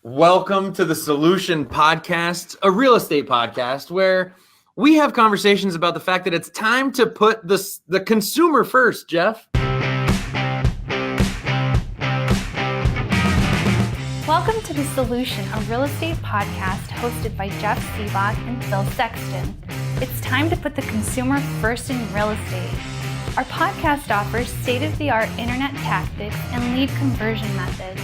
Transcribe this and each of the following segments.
Welcome to the Solution Podcast, a real estate podcast where we have conversations about the fact that it's time to put the consumer first, Jeff. Welcome to The Solution, a real estate podcast hosted by Jeff Sibbach and Phil Sexton. It's time to put the consumer first in real estate. Our podcast offers state-of-the-art internet tactics and lead conversion methods.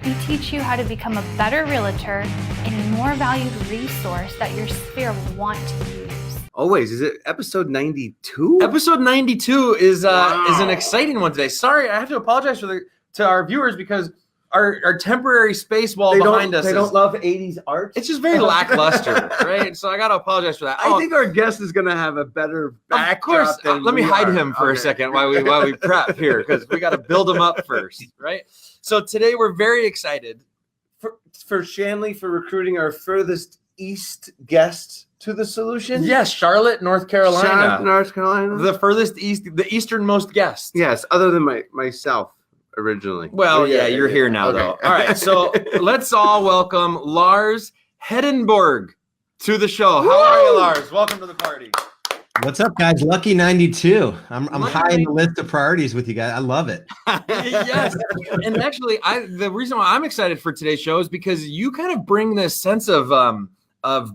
We teach you how to become a better realtor and a more valued resource that your sphere will want to use. Always. Is it episode 92? Episode 92 is an exciting one today. Sorry, I have to apologize to our viewers because our temporary space wall behind us. They don't love 80s art. It's just very lackluster, right? So I got to apologize for that. I think our guest is going to have a better backdrop. Of course. Than Let me hide are. him for a second while we prep here because we got to build him up first, right? So today we're very excited For Shanley for recruiting our furthest east guest to the Solution. Yes, Charlotte, North Carolina. Charlotte, North Carolina. The furthest east, the easternmost guest. Yes, other than myself originally. Well, yeah, you're here now, though. All right, so let's all welcome Lars Hedenborg to the show. How are you, Lars? Welcome to the party. What's up, guys? Lucky 92. I'm Lucky high in the list of priorities with you guys. I love it. Yes, and actually, the reason why I'm excited for today's show is because you kind of bring this sense of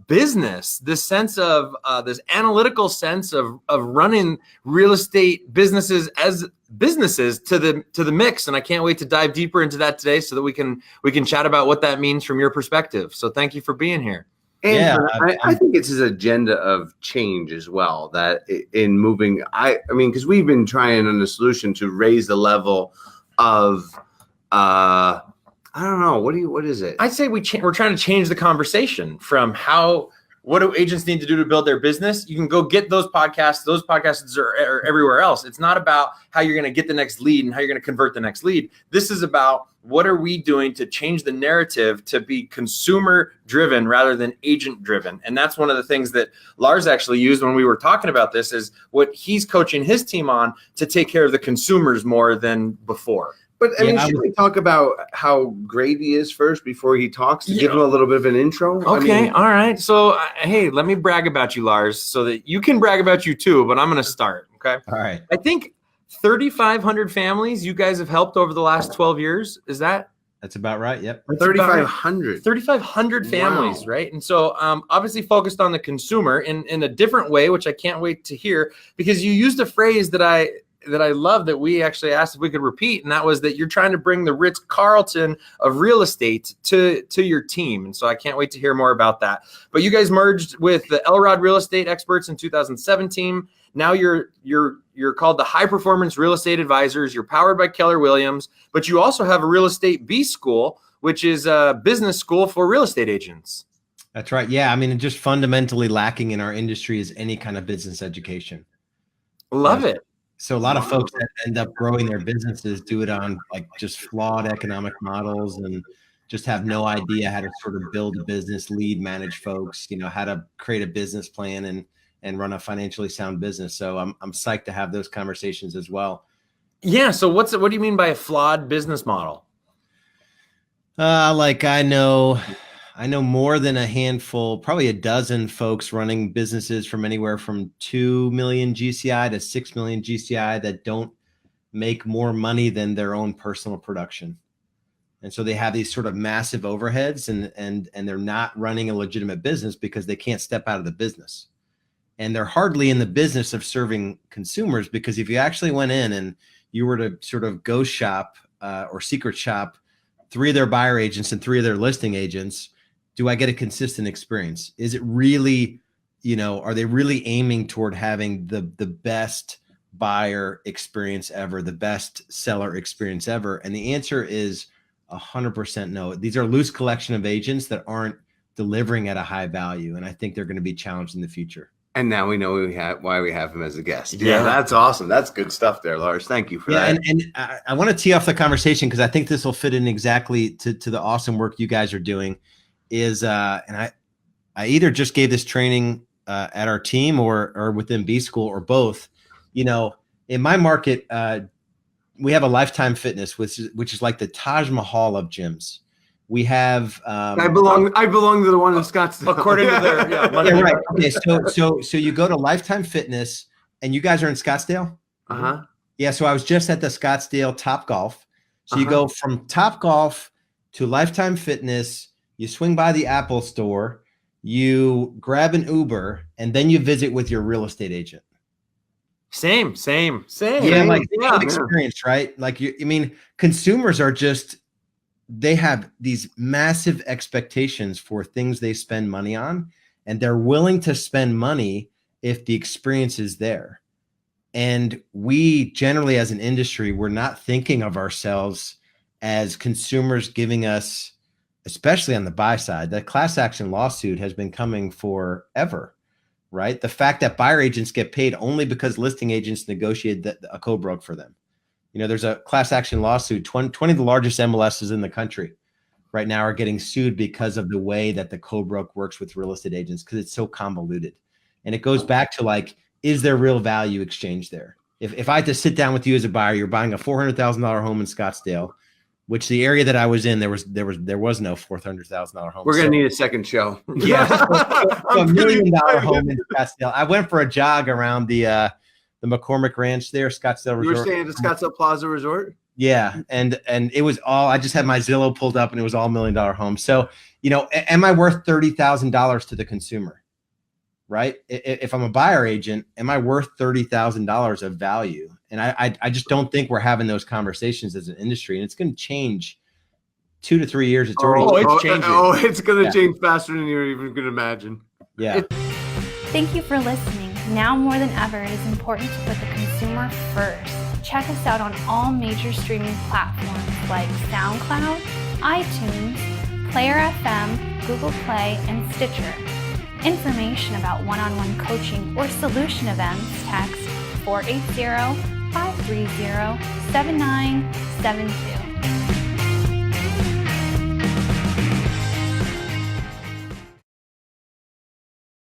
business, this sense of this analytical sense of running real estate businesses as businesses to the mix, and I can't wait to dive deeper into that today so that we can chat about what that means from your perspective. So thank you for being here. And Yeah, I think it's his agenda of change as well. That in moving, I mean, because we've been trying on the Solution to raise the level of, I don't know, what is it? I'd say we're trying to change the conversation from what do agents need to do to build their business. You can go get those podcasts. Those podcasts are everywhere else. It's not about how you're going to get the next lead and how you're going to convert the next lead. This is about what are we doing to change the narrative to be consumer driven rather than agent driven. And that's one of the things that Lars actually used when we were talking about this is what he's coaching his team on to take care of the consumers more than before. But I mean, should we talk about how great he is first before he talks to give him a little bit of an intro? Okay, all right. So, hey, let me brag about you, Lars, so that you can brag about you too, but I'm going to start, okay? All right. I think 3,500 families you guys have helped over the last 12 years. Is that? That's about right. Yep. 3,500. 3,500 families, Wow. right? And so obviously focused on the consumer in a different way, which I can't wait to hear, because you used a phrase that I love that we actually asked if we could repeat, and that was that you're trying to bring the Ritz-Carlton of real estate to your team. And so I can't wait to hear more about that. But you guys merged with the Elrod Real Estate Experts in 2017. Now you're called the High Performance Real Estate Advisors. You're powered by Keller Williams, but you also have a real estate B school, which is a business school for real estate agents. That's right. Yeah. I mean, just fundamentally lacking in our industry is any kind of business education. Love it. So a lot of folks that end up growing their businesses do it on like just flawed economic models and just have no idea how to sort of build a business, lead, manage folks, how to create a business plan and run a financially sound business. So I'm psyched to have those conversations as well. Yeah. So what do you mean by a flawed business model? I know more than a handful, probably a dozen folks running businesses from anywhere from 2 million GCI to 6 million GCI that don't make more money than their own personal production. And so they have these sort of massive overheads and they're not running a legitimate business because they can't step out of the business. And they're hardly in the business of serving consumers, because if you actually went in and you were to sort of ghost shop or secret shop 3 of their buyer agents and 3 of their listing agents, do I get a consistent experience? Is it really, are they really aiming toward having the best buyer experience ever, the best seller experience ever? And the answer is 100% no. These are loose collection of agents that aren't delivering at a high value. And I think they're going to be challenged in the future. And now we know why we have him as a guest. Yeah. That's awesome. That's good stuff there, Lars. Thank you for that. And I want to tee off the conversation because I think this will fit in exactly to the awesome work you guys are doing. And I either just gave this training at our team or within B School or both. In my market, we have a Lifetime Fitness, which is like the Taj Mahal of gyms. We have I belong to the one in Scottsdale. According to their yeah, right. Okay, so you go to Lifetime Fitness, and you guys are in Scottsdale? Uh-huh. Yeah, so I was just at the Scottsdale Top Golf. So you go from Top Golf to Lifetime Fitness, you swing by the Apple store, you grab an Uber, and then you visit with your real estate agent. Same. Yeah, like same experience, right? Like consumers are just, they have these massive expectations for things they spend money on, and they're willing to spend money if the experience is there. And we generally, as an industry, we're not thinking of ourselves as consumers giving us, especially on the buy side, that class action lawsuit has been coming forever, right? The fact that buyer agents get paid only because listing agents negotiated a co-broke for them. There's a class action lawsuit. 20 of the largest MLSs in the country right now are getting sued because of the way that the co-broke works with real estate agents, because it's so convoluted. And it goes back to like, is there real value exchange there? If I had to sit down with you as a buyer, you're buying a $400,000 home in Scottsdale, which the area that I was in, there was no $400,000 home. We're gonna need a second show. Yeah, so $1 million home in Scottsdale. I went for a jog around the McCormick Ranch there, Scottsdale Resort. You were staying at the Scottsdale Plaza Resort? Yeah, and it was all, I just had my Zillow pulled up, and it was all $1 million homes. So, am I worth $30,000 to the consumer? Right? If I'm a buyer agent, am I worth $30,000 of value? And I just don't think we're having those conversations as an industry, and it's going to change 2 to 3 years. It's changing. It's going to change faster than you're even going to imagine. Yeah. Thank you for listening. Now more than ever, it is important to put the consumer first. Check us out on all major streaming platforms like SoundCloud, iTunes, Player FM, Google Play, and Stitcher. Information about one-on-one coaching or solution events, text 480-530-7972.